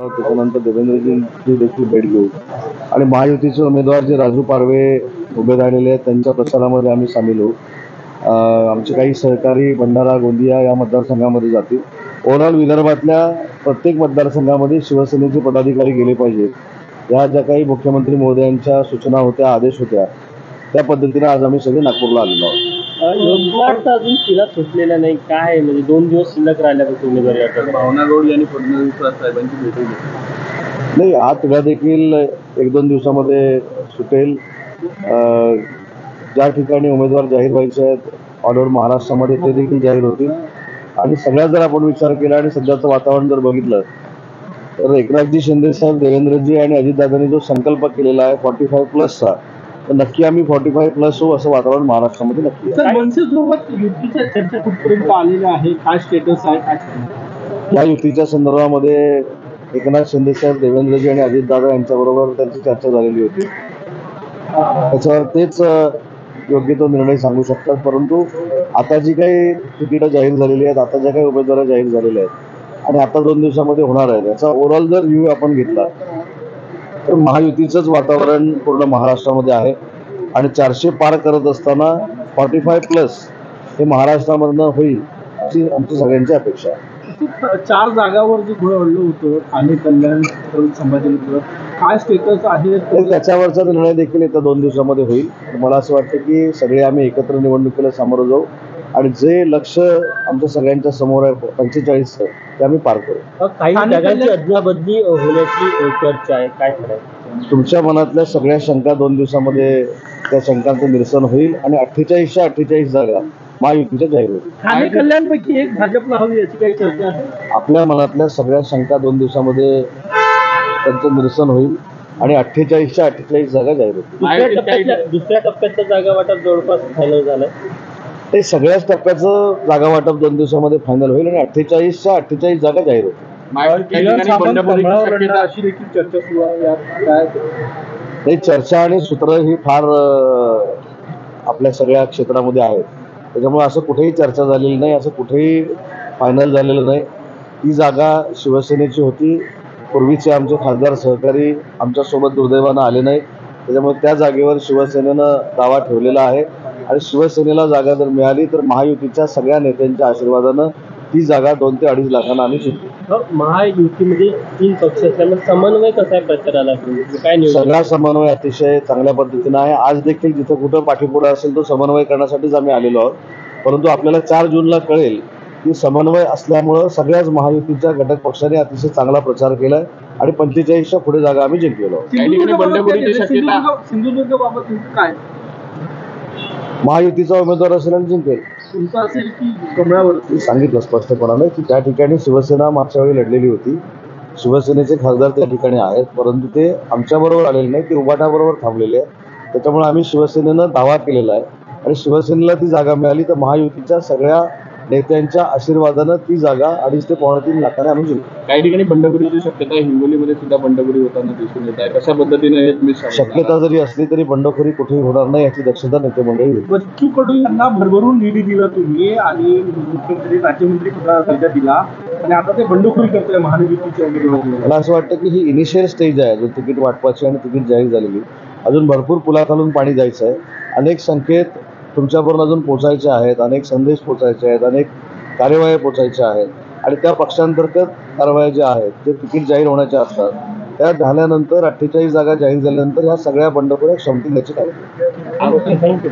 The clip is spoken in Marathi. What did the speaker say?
त्याच्यानंतर देवेंद्रजींची देखील भेट घेऊ आणि महायुतीचे उमेदवार जे राजू पारवे उभे राहिलेले आहेत त्यांच्या प्रचारामध्ये आम्ही सामील होऊ. आमचे काही सहकारी भंडारा गोंदिया या मतदारसंघामध्ये जातील. ओव्हरऑल विदर्भातल्या प्रत्येक मतदारसंघामध्ये शिवसेनेचे पदाधिकारी गेले पाहिजेत, या ज्या काही मुख्यमंत्री महोदयांच्या सूचना होत्या, आदेश होत्या, त्या पद्धतीने आज आम्ही सगळे नागपूरला आलेलो आहोत. अजून तिला सुटलेला नाही, काय म्हणजे 2 दिवस शिल्लक राहिल्यापासून उमेदवारी अर्ज भावना गौड यांनी फडणवीस साहेबांची भेट घेतली. नाही, हा तिला देखील 1-2 दिवसामध्ये सुटेल. ज्या ठिकाणी उमेदवार जाहीर व्हायचे आहेत ऑल ओव्हर महाराष्ट्रामध्ये ते देखील जाहीर होतील. आणि सगळ्यात जर आपण विचार केला आणि सध्याचं वातावरण जर बघितलं तर एकनाथजी शिंदे साहेब, देवेंद्रजी आणि अजितदादांनी जो संकल्प केलेला आहे 45+चा, तर नक्की आम्ही 45+ होऊ असं वातावरण महाराष्ट्रामध्ये नक्की आहे. मनसेसोबत युतीच्या चर्चा कुठपर्यंत आलेल्या आहे, काय स्टेटस आहे? या युतीच्या संदर्भामध्ये एकनाथ शिंदे साहेब, देवेंद्रजी आणि अजितदादा यांच्याबरोबर त्यांची चर्चा झालेली होती. त्याच्यावर तेच योग्य तो निर्णय सांगू शकतात. परंतु आता जी काही तिकीटं जाहीर झालेली आहेत, आता ज्या काही उमेदवार जाहीर झालेल्या आहेत आणि आता 2 दिवसामध्ये होणार आहेत, याचा ओव्हरऑल जर व्ह्यू आपण घेतला तर महायुतीचंच वातावरण पूर्ण महाराष्ट्रामध्ये आहे. आणि 400 पार करत असताना 45+ हे महाराष्ट्रामधनं होईल अशी आमची सगळ्यांची अपेक्षा आहे. 4 जागावर जे घोळवलं होतं ठाणे, कल्याण, संभाजीनगर, काय स्टेटस आहे? त्याच्यावरचा निर्णय देखील येत्या 2 दिवसामध्ये होईल. मला असं वाटतं की सगळे आम्ही एकत्र निवडणुकीला सामोरं जाऊ आणि जे लक्ष आमच्या सगळ्यांच्या समोर आहे 45 ते आम्ही पार करू. काही जागांची अदलाबदली होण्याची चर्चा आहे, काय करायचं? तुमच्या मनातल्या सगळ्या शंका 2 दिवसामध्ये त्या शंकांचं निरसन होईल आणि 48च्या 48 जागा महायुतीच्या जाहीर होतील. ठाणे कल्याणपैकी एक भाजपला हवी याची काही चर्चा आहे? आपल्या मनातल्या सगळ्या शंका 2 दिवसामध्ये त्यांचं निरसन होईल आणि 48च्या 48 जागा जाहीर होतील. दुसऱ्या टप्प्याचं जागा वाटप जवळपास फायनल झालंय. ते सगळ्याच टप्प्याचं जागा वाटप 2 दिवसामध्ये फायनल होईल आणि 48च्या 48 जागा जाहीर होतील. अशी देखील चर्चा सुरू आहे. ही चर्चा आणि सूत्र ही फार आपल्या सगळ्या क्षेत्रामध्ये आहेत. त्याच्यामुळे असं कुठेही चर्चा झालेली नाही, असं कुठेही फायनल झालेलं नाही. ही जागा शिवसेनेची होती. पूर्वीचे आमचे खासदार सहकारी आमच्यासोबत दुर्दैवानं आले नाही, त्याच्यामुळे त्या जागेवर शिवसेनेनं दावा ठेवलेला आहे आणि शिवसेनेला जागा जर मिळाली तर महायुतीच्या सगळ्या नेत्यांच्या आशीर्वादानं ती जागा 2 ते 2.5 लाखांना आम्ही जिंकू. महायुतीमध्ये 3 पक्ष असल्यामुळे समन्वय कसा आहे प्रचाराला? काय सगळा समन्वय अतिशय चांगल्या पद्धतीनं आहे. आज देखील जिथं कुठं पाठीपुढे असेल तो समन्वय करण्यासाठीच आम्ही आलेलो आहोत. परंतु आपल्याला 4 जूनला कळेल की समन्वय असल्यामुळं सगळ्याच महायुतीच्या घटक पक्षांनी अतिशय चांगला प्रचार केलाय आणि 45च्या पुढे जागा आम्ही जिंकलेलो आहोत. सिंधुदुर्गबाबत काय महायुतीचा उमेदवार असेल आणि जिंकेल. तुमचं असेल की कमळावरती? सांगितलं स्पष्टपणाने की त्या ठिकाणी शिवसेना मागच्या वेळी लढलेली होती. शिवसेनेचे खासदार त्या ठिकाणी आहेत, परंतु ते आमच्याबरोबर आलेले नाही, ते उभाटाबरोबर थांबलेले आहेत. त्याच्यामुळे आम्ही शिवसेनेनं दावा केलेला आहे आणि शिवसेनेला ती जागा मिळाली तर महायुतीच्या सगळ्या नेत्यांच्या आशीर्वादानं ती जागा 2.5 ते 3.5 लाखाने आम्ही जिंकू. काही ठिकाणी बंडखोरीची शक्यता, हिंगोलीमध्ये सुद्धा बंडखोरी होताना दिसून येत आहे. कशा पद्धतीने शक्यता जरी असली तरी बंडखोरी कुठेही होणार नाही याची दक्षता नेते मंडळी घेईल. बच्चू कडू यांना भरभरून निधी दिला तुम्ही आणि मुख्यमंत्री राज्यमंत्री पदाचा दर्जा दिला आणि आता ते बंडखोरी करतोय महायुतीच्या उमेदवारांना. मला असं वाटतं की ही इनिशियल स्टेज आहे जो तिकीट वाटपाची आणि तिकीट जाहीर झालेली. अजून भरपूर पुलाखालून पाणी जायचं आहे. अनेक संकेत तुमच्यापर्यंत अजून पोचायचे आहेत, अनेक संदेश पोचायचे आहेत, अनेक कार्यवाही पोचायच्या आहेत आणि त्या पक्षांतर्गत कारवाया ज्या आहेत जे तिकीट जाहीर होण्याच्या असतात त्या झाल्यानंतर 48 जागा जाहीर झाल्यानंतर ह्या सगळ्या बंडखोऱ्या संपतील याची थँक्यू.